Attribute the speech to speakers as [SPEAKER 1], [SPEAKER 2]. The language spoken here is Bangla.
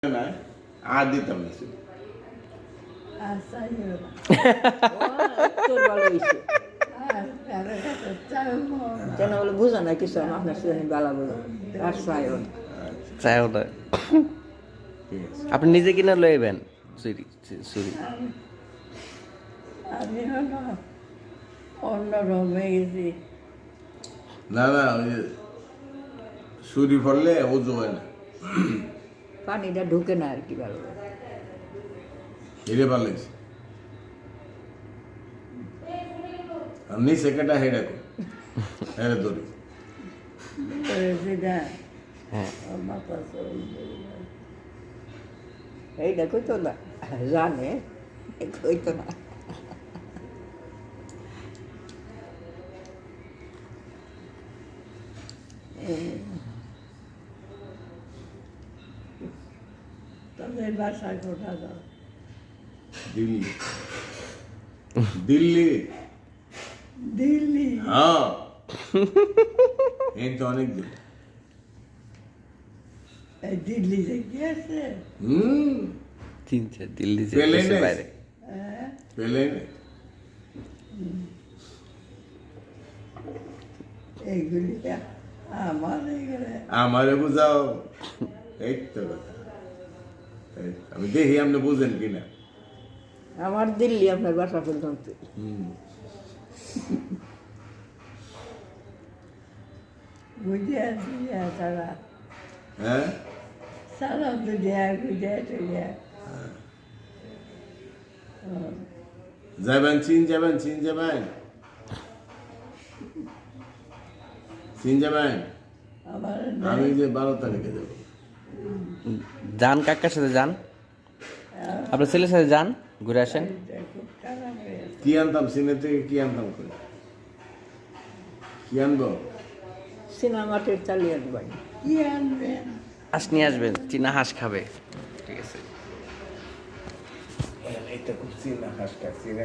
[SPEAKER 1] না আর দিতাম না
[SPEAKER 2] তোর ভালো হয়েছে কেন বলে বুঝো না কিছু আপনার সাথে গালা বলো আর চাইও না
[SPEAKER 3] চাইও না আপনি নিজে কিনা লইবেন চুরি চুরি
[SPEAKER 4] আমি হলো অন্য রমে গেছি
[SPEAKER 1] না না ওই যে ছুরি ফললে ওজো হয় না
[SPEAKER 2] পানিটা ঢুকে না আর কি ভালো
[SPEAKER 1] হেরে পালাইছে আর নিচে কেটা হেরে হেরে ধরি
[SPEAKER 4] সেটা
[SPEAKER 3] হ্যাঁ
[SPEAKER 4] আমার কাছে
[SPEAKER 2] এইটা কইতো না জানে কইতো না
[SPEAKER 4] তাদের বাসায় কোথা দাও
[SPEAKER 1] দিল্লি দিল্লি
[SPEAKER 4] দিল্লি
[SPEAKER 1] হ্যাঁ এই তো অনেক দিন
[SPEAKER 4] এই দিল্লিতে কি আছে
[SPEAKER 3] চিনছে দিল্লি যে
[SPEAKER 1] পেলে
[SPEAKER 3] দেশের
[SPEAKER 1] নেই।
[SPEAKER 3] বাইরে
[SPEAKER 4] হ্যাঁ
[SPEAKER 1] পেলে
[SPEAKER 4] এইগুলি আমার এখানে
[SPEAKER 1] আমারে বুঝাও এই তো কথা এই তো। আমি দেখি আপনি বুঝেন কিনা
[SPEAKER 2] আমার দিল্লি আপনার বাসা পর্যন্ত
[SPEAKER 4] বুঝে দিয়ে তারা
[SPEAKER 1] হ্যাঁ
[SPEAKER 4] সারা তো দেয় বুঝে টুঝে
[SPEAKER 1] যাবেন চীন যাবেন চীন যাবেন চীন যাবেন
[SPEAKER 4] আমার
[SPEAKER 1] আমি যে 12 তারিখে যাবো
[SPEAKER 3] যান কাকার সাথে যান আপনার ছেলের সাথে যান ঘুরে আসেন
[SPEAKER 4] খুব খারাপ হয়ে
[SPEAKER 1] কি আনতাম চীনের থেকে কি আনতাম করে কি আনবো
[SPEAKER 2] সিনেমাটের চালিয়ে দেবেন
[SPEAKER 4] কি আনবেন
[SPEAKER 3] হাঁস নিয়ে আসবেন চীনা হাঁস খাবে ঠিক আছে
[SPEAKER 1] এটা খুব চীনা হাঁস চীনা